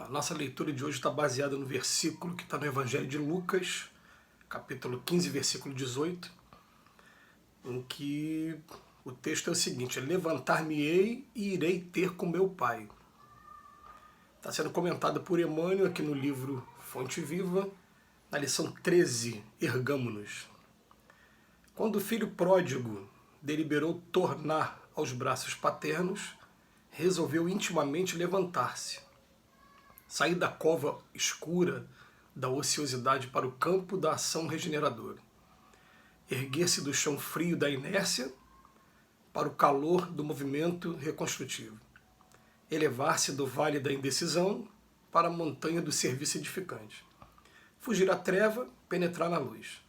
nossa leitura de hoje está baseada no versículo que está no Evangelho de Lucas, capítulo 15, versículo 18, em que o texto é o seguinte: levantar-me-ei e irei ter com meu Pai. Está sendo comentado por Emmanuel aqui no livro Fonte Viva, na lição 13, Ergamo-nos. Quando o filho pródigo deliberou tornar aos braços paternos, resolveu intimamente levantar-se, sair da cova escura da ociosidade para o campo da ação regeneradora, erguer-se do chão frio da inércia para o calor do movimento reconstrutivo, elevar-se do vale da indecisão para a montanha do serviço edificante, fugir à treva, penetrar na luz,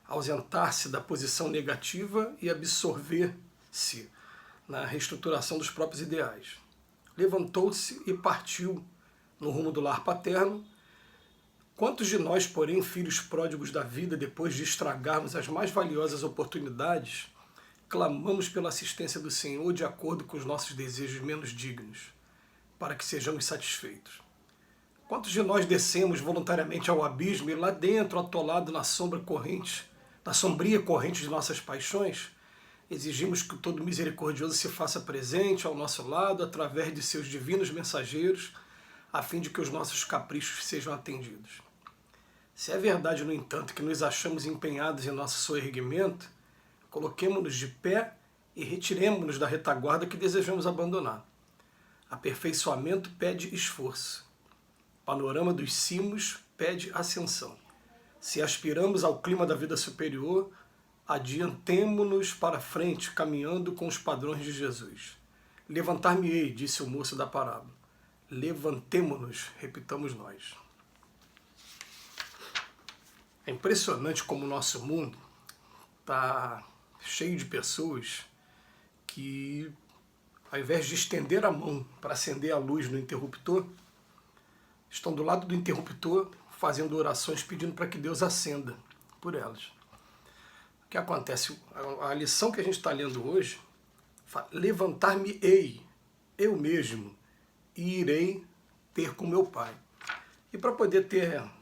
ausentar-se da posição negativa e absorver-se na reestruturação dos próprios ideais. Levantou-se e partiu no rumo do lar paterno. Quantos de nós, porém, filhos pródigos da vida, depois de estragarmos as mais valiosas oportunidades, clamamos pela assistência do Senhor de acordo com os nossos desejos menos dignos, para que sejamos satisfeitos? Quantos de nós descemos voluntariamente ao abismo e lá dentro, atolado na sombria corrente de nossas paixões, exigimos que o Todo Misericordioso se faça presente ao nosso lado através de seus divinos mensageiros, a fim de que os nossos caprichos sejam atendidos? Se é verdade, no entanto, que nos achamos empenhados em nosso soerguimento, coloquemo-nos de pé e retiremo-nos da retaguarda que desejamos abandonar. Aperfeiçoamento pede esforço. Panorama dos cimos pede ascensão. Se aspiramos ao clima da vida superior, adiantemo-nos para frente, caminhando com os padrões de Jesus. Levantar-me-ei, disse o moço da parábola. Levantemo-nos, repitamos nós. É impressionante como o nosso mundo está cheio de pessoas que, ao invés de estender a mão para acender a luz no interruptor, estão do lado do interruptor fazendo orações pedindo para que Deus acenda por elas. O que acontece? A lição que a gente está lendo hoje fala: levantar-me-ei, eu mesmo, e irei ter com meu Pai. E para poder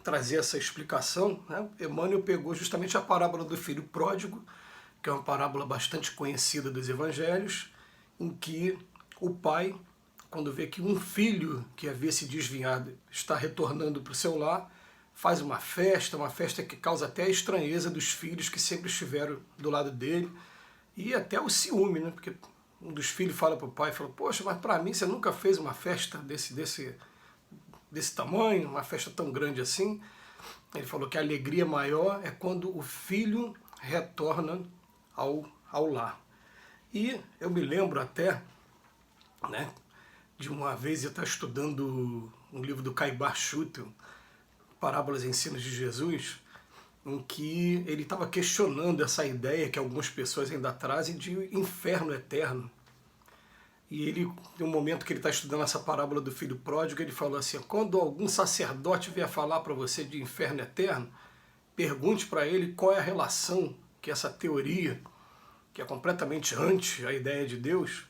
trazer essa explicação, Emmanuel pegou justamente a parábola do filho pródigo, que é uma parábola bastante conhecida dos evangelhos, em que o pai, quando vê que um filho que havia se desviado está retornando para o seu lar, faz uma festa que causa até a estranheza dos filhos que sempre estiveram do lado dele, e até o ciúme, né? Porque um dos filhos fala para o pai, fala: poxa, mas para mim você nunca fez uma festa desse tamanho, uma festa tão grande assim. Ele falou que a alegria maior é quando o filho retorna ao lar. E eu me lembro até, né, de uma vez eu estar estudando um livro do Caibar Schutel, Parábolas e Ensinos de Jesus, em que ele estava questionando essa ideia que algumas pessoas ainda trazem de inferno eterno. E ele, em um momento que ele está estudando essa parábola do filho pródigo, ele falou assim: quando algum sacerdote vier falar para você de inferno eterno, pergunte para ele qual é a relação que essa teoria, que é completamente anti a ideia de Deus,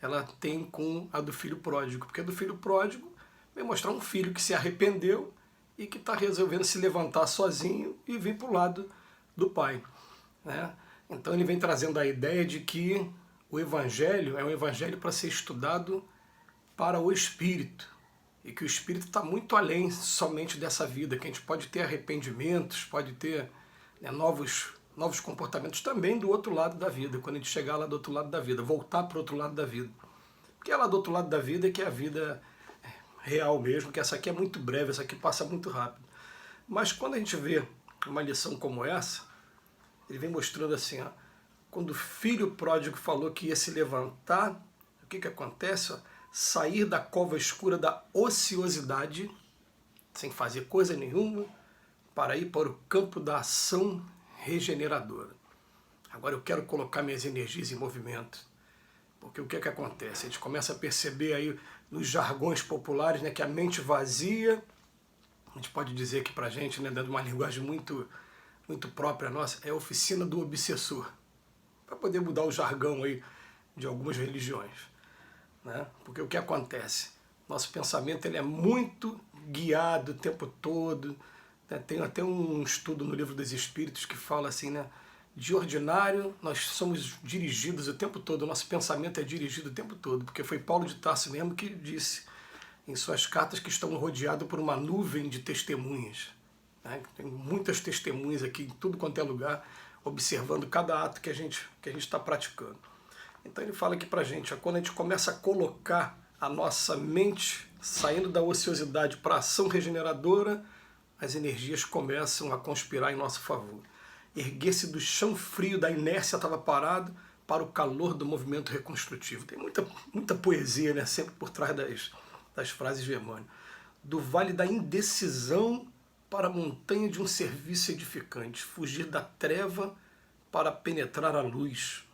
ela tem com a do filho pródigo. Porque a do filho pródigo vem mostrar um filho que se arrependeu e que está resolvendo se levantar sozinho e vir para o lado do pai, né? Então ele vem trazendo a ideia de que o Evangelho é um Evangelho para ser estudado para o Espírito, e que o Espírito está muito além somente dessa vida, que a gente pode ter arrependimentos, pode ter, né, novos comportamentos também do outro lado da vida, quando a gente chegar lá do outro lado da vida, voltar para o outro lado da vida. Porque é lá do outro lado da vida que é a vida real mesmo, que essa aqui é muito breve, essa aqui passa muito rápido. Mas quando a gente vê uma lição como essa, ele vem mostrando assim, ó, quando o filho pródigo falou que ia se levantar, o que acontece? Sair da cova escura da ociosidade, sem fazer coisa nenhuma, para ir para o campo da ação regeneradora. Agora eu quero colocar minhas energias em movimento. Porque o que acontece? A gente começa a perceber aí nos jargões populares, né, que a mente vazia, a gente pode dizer que para a gente, né, dando uma linguagem muito própria nossa, é a oficina do obsessor. Para poder mudar o jargão aí de algumas religiões, né? Porque o que acontece? Nosso pensamento ele é muito guiado o tempo todo, né? Tem até um estudo no Livro dos Espíritos que fala assim, né? De ordinário, nós somos dirigidos o tempo todo, o nosso pensamento é dirigido o tempo todo, porque foi Paulo de Tarso mesmo que disse em suas cartas que estão rodeados por uma nuvem de testemunhas, né? Tem muitas testemunhas aqui em tudo quanto é lugar, observando cada ato que a gente está praticando. Então ele fala aqui pra gente, ó, quando a gente começa a colocar a nossa mente saindo da ociosidade para a ação regeneradora, as energias começam a conspirar em nosso favor. Erguer-se do chão frio da inércia estava parado para o calor do movimento reconstrutivo. Tem muita poesia, né, sempre por trás das frases de Emmanuel. Do vale da indecisão para a montanha de um serviço edificante. Fugir da treva para penetrar a luz.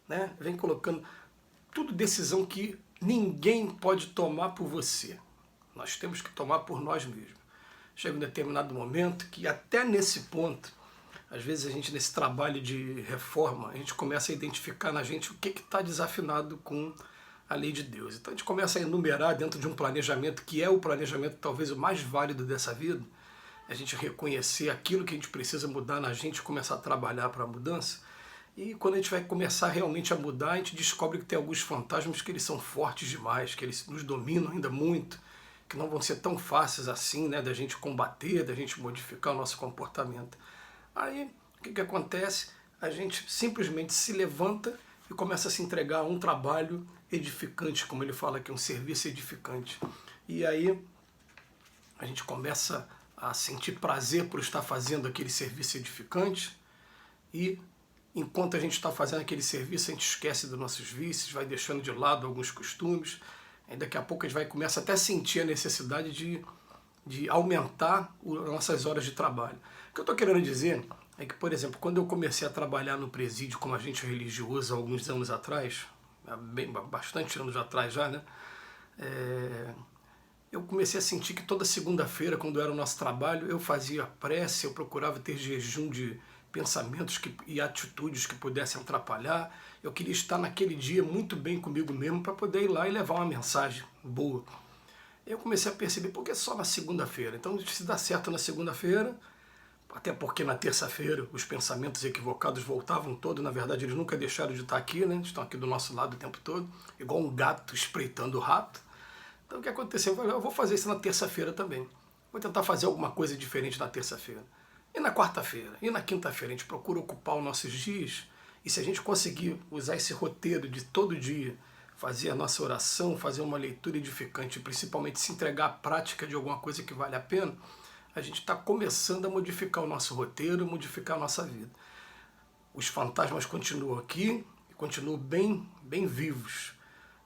Né? Vem colocando tudo decisão que ninguém pode tomar por você. Nós temos que tomar por nós mesmos. Chega um determinado momento que até nesse ponto, às vezes a gente nesse trabalho de reforma, a gente começa a identificar na gente o que está desafinado com a lei de Deus. Então a gente começa a enumerar dentro de um planejamento que é o planejamento talvez o mais válido dessa vida, a gente reconhecer aquilo que a gente precisa mudar na gente e começar a trabalhar para a mudança. E quando a gente vai começar realmente a mudar, a gente descobre que tem alguns fantasmas que eles são fortes demais, que eles nos dominam ainda muito, que não vão ser tão fáceis assim, né, da gente combater, da gente modificar o nosso comportamento. Aí, o que acontece? A gente simplesmente se levanta e começa a se entregar a um trabalho edificante, como ele fala aqui, um serviço edificante. E aí, a gente começa a sentir prazer por estar fazendo aquele serviço edificante e enquanto a gente está fazendo aquele serviço, a gente esquece dos nossos vícios, vai deixando de lado alguns costumes, e daqui a pouco a gente começa até a sentir a necessidade de aumentar as nossas horas de trabalho. O que eu estou querendo dizer é que, por exemplo, quando eu comecei a trabalhar no presídio como agente religioso há alguns anos atrás, bastante anos atrás já, né? Eu comecei a sentir que toda segunda-feira, quando era o nosso trabalho, eu fazia prece, eu procurava ter jejum de pensamentos e atitudes que pudessem atrapalhar. Eu queria estar naquele dia muito bem comigo mesmo para poder ir lá e levar uma mensagem boa. Eu comecei a perceber, por que só na segunda-feira? Então, se dá certo na segunda-feira, até porque na terça-feira os pensamentos equivocados voltavam todos, na verdade eles nunca deixaram de estar aqui, né? Estão aqui do nosso lado o tempo todo, igual um gato espreitando o rato. Então o que aconteceu? Eu falei, eu vou fazer isso na terça-feira também. Vou tentar fazer alguma coisa diferente na terça-feira. E na quarta-feira, e na quinta-feira, a gente procura ocupar os nossos dias, e se a gente conseguir usar esse roteiro de todo dia, fazer a nossa oração, fazer uma leitura edificante, principalmente se entregar à prática de alguma coisa que vale a pena, a gente está começando a modificar o nosso roteiro, modificar a nossa vida. Os fantasmas continuam aqui, e continuam bem vivos,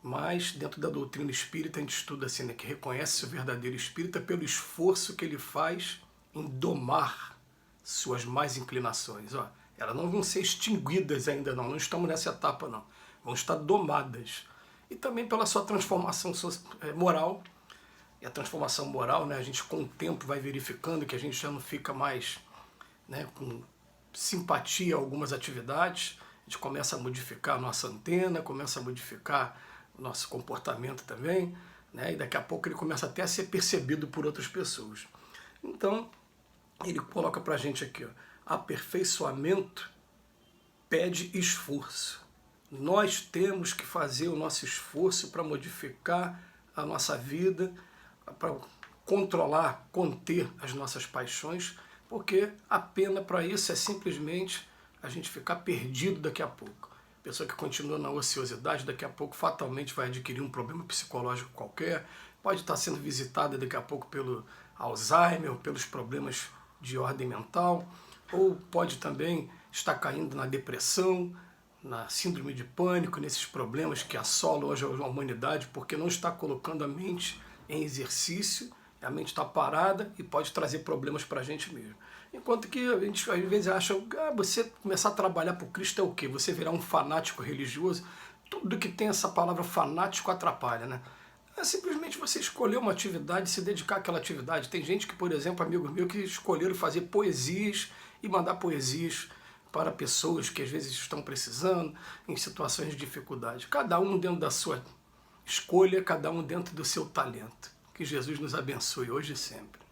mas dentro da doutrina espírita a gente estuda assim, né, que reconhece o verdadeiro espírita pelo esforço que ele faz em domar suas más inclinações. Ó, elas não vão ser extinguidas ainda não estamos nessa etapa não, vão estar domadas. E também pela sua transformação moral, e a transformação moral, né, a gente com o tempo vai verificando que a gente já não fica mais, né, com simpatia a algumas atividades, a gente começa a modificar a nossa antena, começa a modificar o nosso comportamento também, né, e daqui a pouco ele começa até a ser percebido por outras pessoas. Então, ele coloca pra gente aqui, ó, aperfeiçoamento pede esforço. Nós temos que fazer o nosso esforço para modificar a nossa vida, para controlar, conter as nossas paixões, porque a pena para isso é simplesmente a gente ficar perdido daqui a pouco. A pessoa que continua na ociosidade, daqui a pouco fatalmente vai adquirir um problema psicológico qualquer, pode estar sendo visitada daqui a pouco pelo Alzheimer, ou pelos problemas de ordem mental, ou pode também estar caindo na depressão, na síndrome de pânico, nesses problemas que assolam hoje a humanidade, porque não está colocando a mente em exercício, a mente está parada e pode trazer problemas para a gente mesmo. Enquanto que a gente às vezes acha que você começar a trabalhar por Cristo é o quê? Você virar um fanático religioso, tudo que tem essa palavra fanático atrapalha, né? É simplesmente você escolher uma atividade, se dedicar àquela atividade. Tem gente que, por exemplo, amigos meus, que escolheram fazer poesias e mandar poesias para pessoas que às vezes estão precisando, em situações de dificuldade. Cada um dentro da sua escolha, cada um dentro do seu talento. Que Jesus nos abençoe hoje e sempre.